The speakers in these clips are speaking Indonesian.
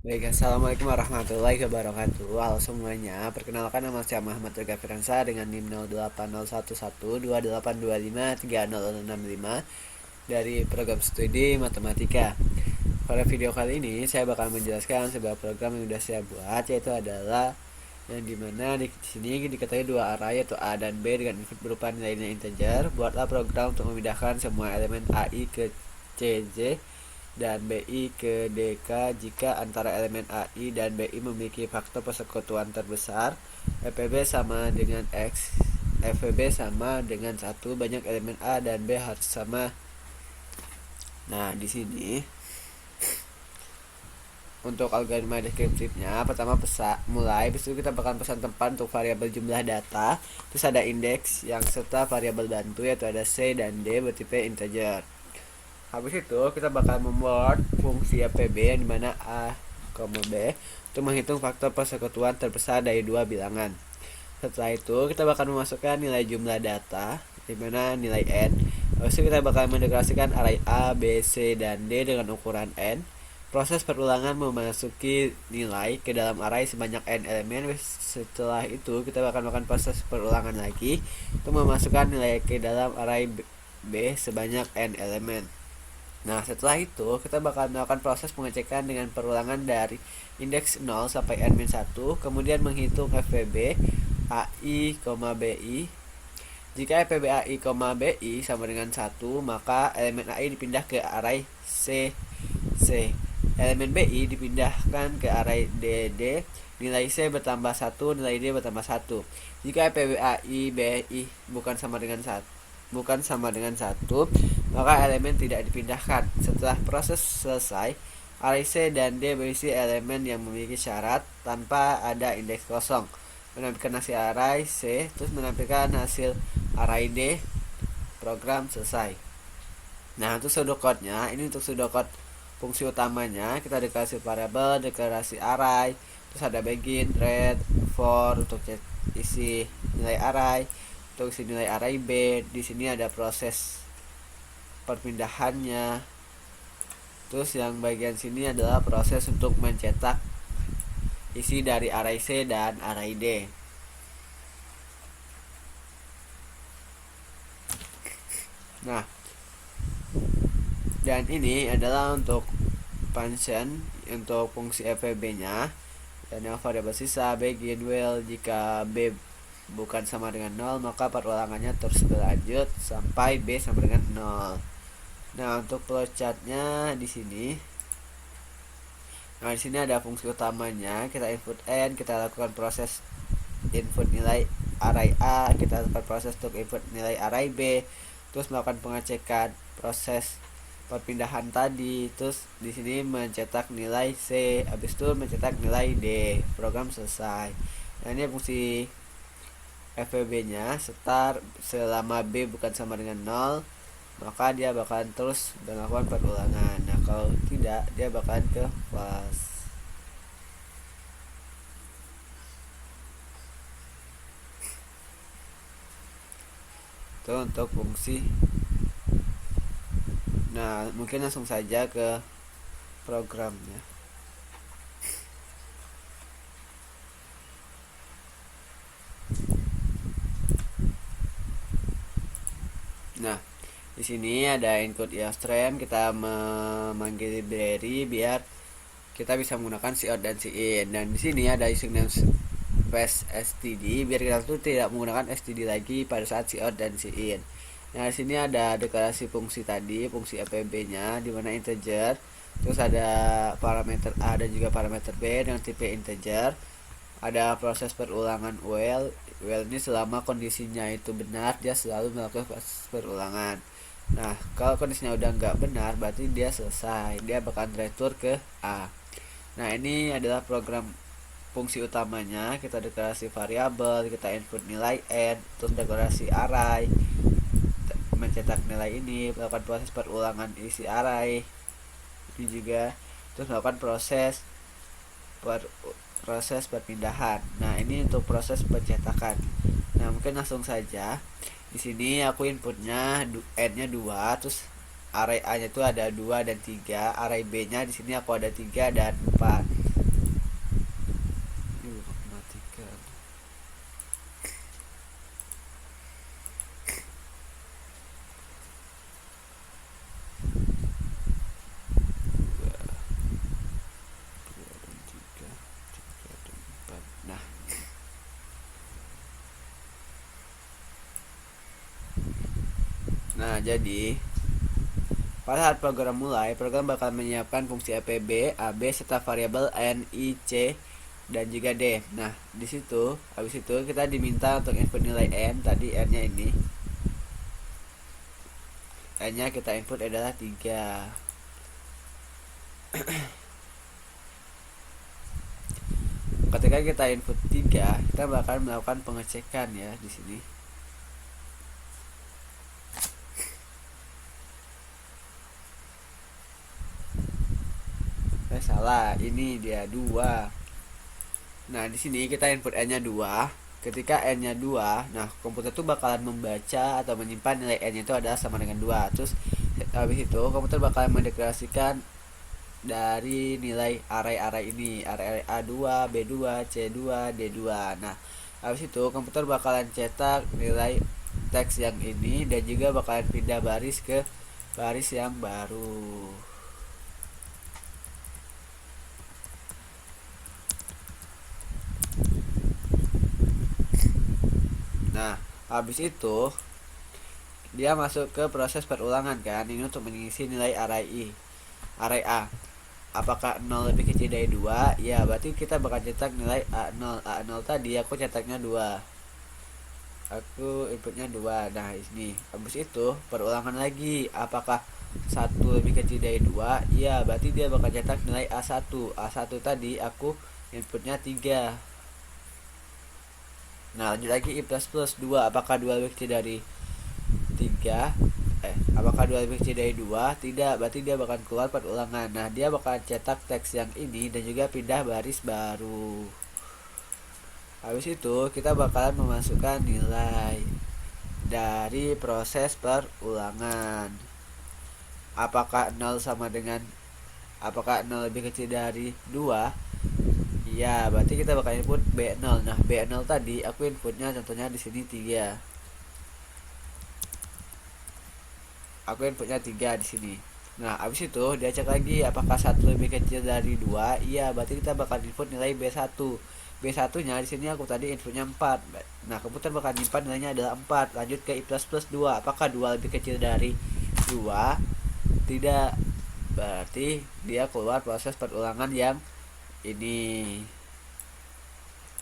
Baik, Assalamualaikum warahmatullahi wabarakatuh. Halo semuanya, perkenalkan nama saya Muhammad Rega Firansa dengan NIM 08011282530065 dari program studi matematika. Pada video kali ini saya bakal menjelaskan sebuah program yang sudah saya buat, yaitu adalah yang dimana di sini diketahui dua arah yaitu A dan B dengan input berupa nilai-nilai integer. Buatlah program untuk memindahkan semua elemen AI ke CJ dan BI ke DK jika antara elemen AI dan BI memiliki faktor persekutuan terbesar. FPB sama dengan X, FPB sama dengan 1, banyak elemen A dan B harus sama. Nah, di sini untuk algoritma deskriptifnya, pertama mulai, habis itu kita bakal pesan tempat untuk variabel jumlah data, terus ada indeks yang serta variabel bantu yaitu ada C dan D bertipe integer. Habis itu kita bakal membuat fungsi FPB yang dimana A, B untuk menghitung faktor persekutuan terbesar dari dua bilangan. Setelah itu kita bakal memasukkan nilai jumlah data dimana nilai N. Habis itu kita bakal mendeklarasikan array A, B, C, dan D dengan ukuran N. Proses perulangan memasuki nilai ke dalam array sebanyak N elemen. Setelah itu kita bakal melakukan proses perulangan lagi untuk memasukkan nilai ke dalam array B sebanyak N elemen. Nah, setelah itu kita bakal melakukan proses pengecekan dengan perulangan dari indeks 0 sampai n-1, kemudian menghitung FPB AI, BI. Jika FPB AI, BI sama dengan 1, maka elemen AI dipindah ke array C. Elemen BI dipindahkan ke array DD. Nilai C bertambah 1, nilai D bertambah 1. Jika FPB AI, BI bukan sama dengan 1, maka elemen tidak dipindahkan. Setelah proses selesai, array C dan D berisi elemen yang memiliki syarat tanpa ada indeks kosong. Menampilkan hasil array C, terus menampilkan hasil array D. Program selesai. Nah, untuk pseudocode-nya, ini untuk pseudocode fungsi utamanya, kita deklarasi variabel, deklarasi array, terus ada begin, read, for untuk isi nilai array, untuk isi nilai array B. Di sini ada proses perpindahannya. Terus yang bagian sini adalah proses untuk mencetak isi dari array C dan array D. Nah, dan ini adalah untuk function untuk fungsi FPB-nya, dan yang variabel sisa begin while. Jika B bukan sama dengan 0, maka perulangannya terus berlanjut sampai B sama dengan 0. Nah, untuk flowchart-nya di sini. Nah, di sini ada fungsi utamanya. Kita input N, kita lakukan proses input nilai array A, kita lakukan proses untuk input nilai array B, terus melakukan pengecekan proses perpindahan tadi, terus di sini mencetak nilai C, habis itu mencetak nilai D. Program selesai. Nah, ini fungsi FPB-nya start selama B bukan sama dengan 0, maka dia bakalan terus melakukan perulangan. Nah, kalau tidak, dia bakalan ke false. Itu untuk fungsi. Nah, mungkin langsung saja ke programnya. Nah, di sini ada include stream, kita memanggil library biar kita bisa menggunakan cout dan cin. Dan di sini ada using namespace std biar kita tuh tidak menggunakan std lagi pada saat cout dan cin. Nah, di sini ada deklarasi fungsi tadi, fungsi FPB-nya di mana integer, terus ada parameter A dan juga parameter B dengan tipe integer. Ada proses perulangan while ini selama kondisinya itu benar, dia selalu melakukan proses perulangan. Nah, kalau kondisinya udah nggak benar, berarti dia selesai, dia bakal return ke A. Nah, ini adalah program fungsi utamanya. Kita deklarasi variabel, kita input nilai N, terus deklarasi array, mencetak nilai ini, melakukan proses perulangan isi array ini juga, terus melakukan proses perpindahan. Nah, ini untuk proses pencetakan. Nah, mungkin langsung saja. Di sini aku inputnya N-nya 2, terus array A-nya itu ada 2 dan 3, array B-nya di sini aku ada 3 dan 4. Nah, jadi pada saat program mulai, program bakal menyiapkan fungsi fb, ab serta variabel n, i, c dan juga d. Nah, di situ habis itu kita diminta untuk input nilai n, tadi n-nya ini. N-nya kita input adalah 3. Ketika kita input 3, kita bakal melakukan pengecekan ya di sini. Salah, ini dia 2. Nah, di sini kita input n-nya 2. Ketika n-nya 2, nah komputer tuh bakalan membaca atau menyimpan nilai n-nya itu adalah sama dengan 2. Terus habis itu komputer bakalan mendeklarasikan dari nilai array ini, array A2, B2, C2, D2. Nah, habis itu komputer bakalan cetak nilai teks yang ini dan juga bakalan pindah baris ke baris yang baru. Nah, habis itu dia masuk ke proses perulangan kan, ini untuk mengisi nilai array A. Apakah 0 lebih kecil dari 2? Ya, berarti kita bakal cetak nilai A0. A0 tadi aku cetaknya 2. Aku inputnya 2. Nah, ini. Habis itu perulangan lagi. Apakah 1 lebih kecil dari 2? Ya, berarti dia bakal cetak nilai A1. A1 tadi aku inputnya 3. Nah, lanjut lagi i plus plus 2. Apakah 2 lebih kecil dari 3? Apakah 2 lebih kecil dari 2? Tidak, berarti dia bakal keluar perulangan. Nah, dia bakal cetak teks yang ini dan juga pindah baris baru. Habis itu kita bakalan memasukkan nilai dari proses perulangan. Apakah 0 lebih kecil dari 2? Ya, berarti kita bakal input B0. Nah, B0 tadi aku inputnya contohnya di sini 3. Aku inputnya 3 di sini. Nah, habis itu dia cek lagi apakah 1 lebih kecil dari 2? Iya, berarti kita bakal input nilai B1. B1-nya di sini aku tadi inputnya 4. Nah, komputer bakal nyimpan nilainya adalah 4. Lanjut ke i plus plus 2. Apakah 2 lebih kecil dari 2? Tidak. Berarti dia keluar proses perulangan yang ini.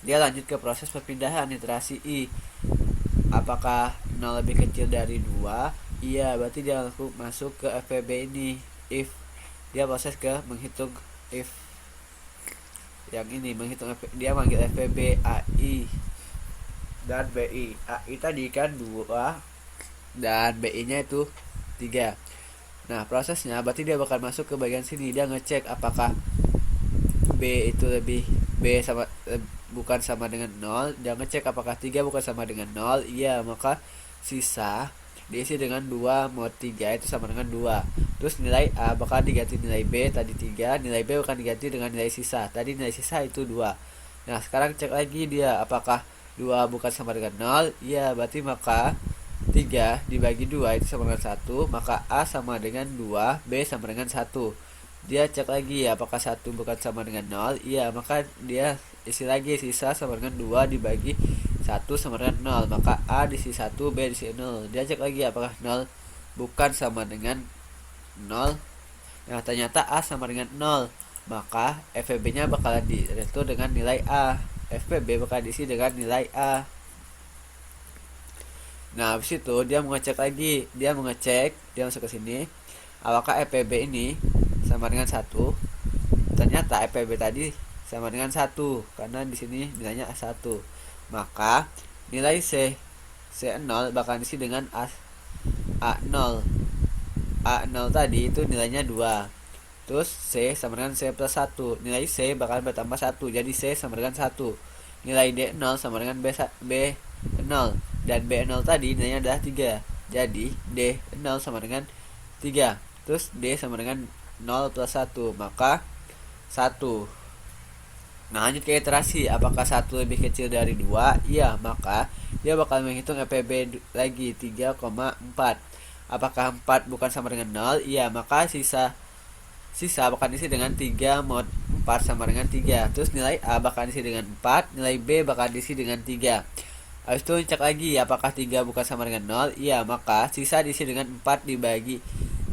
Dia lanjut ke proses perpindahan iterasi i. Apakah 0 lebih kecil dari 2? Iya, berarti dia masuk ke fvb ini. If dia proses ke menghitung if yang ini, dia manggil fvb ai dan bi. Ai tadi kan 2 dan bi nya itu 3. Nah, prosesnya berarti dia bakal masuk ke bagian sini. Dia ngecek apakah B itu bukan sama dengan 0. Dia ngecek apakah 3 bukan sama dengan 0. Iya, maka sisa diisi dengan 2 mod 3 itu sama dengan 2. Terus nilai A bakal diganti nilai B tadi 3, nilai B bakal diganti dengan nilai sisa. Tadi nilai sisa itu 2. Nah, sekarang cek lagi dia apakah 2 bukan sama dengan 0. Iya, berarti maka 3 dibagi 2 itu sama dengan 1, maka A sama dengan 2, B sama dengan 1. Dia cek lagi apakah 1 bukan sama dengan 0. Iya, maka dia isi lagi sisa sama dengan 2 dibagi 1 sama dengan 0, maka A diisi 1, B diisi 0. Dia cek lagi apakah 0 bukan sama dengan 0. Nah, ternyata A sama dengan 0, maka FVB nya bakalan diretur dengan nilai A. FVB bakal diisi dengan nilai A. Nah, habis itu dia mengecek lagi. Dia masuk ke sini. Apakah FVB ini sama dengan 1? Ternyata FVB tadi sama dengan 1 karena di sini nilainya A1. Maka nilai C0 bakal diisi dengan A0. A0 tadi itu nilainya 2. Terus C sama dengan C plus 1. Nilai C bakal bertambah 1. Jadi C sama dengan 1. Nilai D0 sama dengan B0. Dan B0 tadi nilainya adalah 3. Jadi D0 sama dengan 3. Terus D sama dengan 0 plus 1. Maka 1. Nah, lanjut ke iterasi. Apakah 1 lebih kecil dari 2? Iya, maka dia bakal menghitung FVB lagi 3,4. Apakah 4 bukan sama dengan 0? Iya, maka sisa bakal diisi dengan 3 mod 4 sama dengan 3. Terus nilai A bakal diisi dengan 4, nilai B bakal diisi dengan 3. Habis itu cek lagi apakah 3 bukan sama dengan 0. Iya, maka sisa diisi dengan 4 dibagi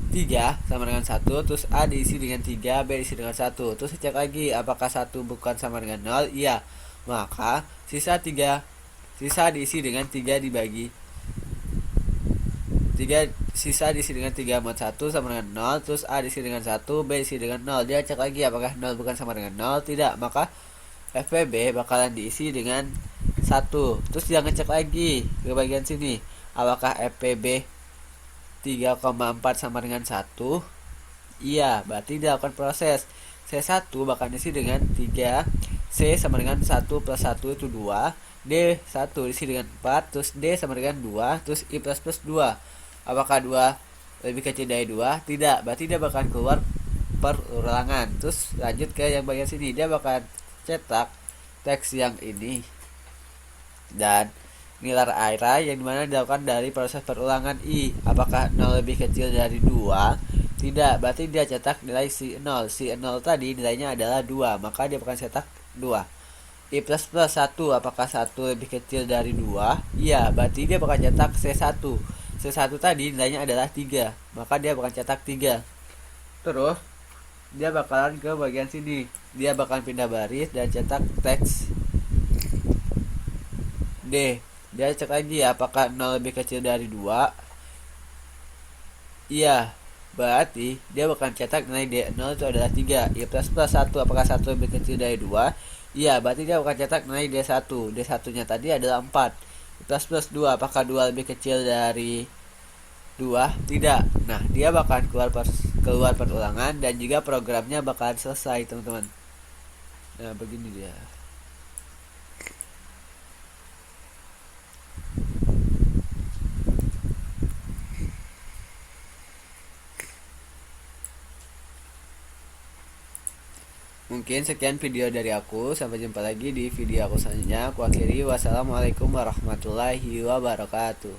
3 sama dengan 1. Terus A diisi dengan 3, B diisi dengan 1. Terus cek lagi apakah 1 bukan sama dengan 0. Iya, maka sisa diisi dengan 3 dibagi 3, sisa diisi dengan 3 mod 1 sama dengan 0. Terus A diisi dengan 1, B diisi dengan 0. Dia cek lagi apakah 0 bukan sama dengan 0. Tidak, maka FPB bakalan diisi dengan 1. Terus dia ngecek lagi ke bagian sini, apakah FPB 3,4 sama dengan 1. Iya, berarti dilakukan proses. C1 bakal diisi dengan 3, C sama dengan 1 plus 1 itu 2, D1 diisi dengan 4, terus D sama dengan 2, terus I plus 2. Apakah 2 lebih kecil dari 2? Tidak, berarti dia bakal keluar perulangan. Terus lanjut ke yang bagian sini, dia bakal cetak teks yang ini dan nilai array yang dimana dilakukan dari proses perulangan I. Apakah 0 lebih kecil dari 2? Tidak, berarti dia cetak nilai si 0. Si 0 tadi nilainya adalah 2, maka dia akan cetak 2. I plus 1, apakah 1 lebih kecil dari 2? Iya, berarti dia bakal cetak C1. C1 tadi nilainya adalah 3, maka dia bakal cetak 3. Terus dia bakalan ke bagian sini, dia bakalan pindah baris dan cetak teks D. Dia cek lagi apakah 0 lebih kecil dari 2. Iya, berarti dia bakal cetak nilai D0 itu adalah 3. I plus 1, apakah 1 lebih kecil dari 2. Iya, berarti dia bakal cetak nilai D1. D1 nya tadi adalah 4. I plus 2, apakah 2 lebih kecil dari 2? Tidak. Nah, dia bakal keluar perulangan dan juga programnya bakalan selesai, teman-teman. Nah, begini dia. Mungkin sekian video dari aku. Sampai jumpa lagi di video aku selanjutnya. Aku akhiri. Wassalamualaikum warahmatullahi wabarakatuh.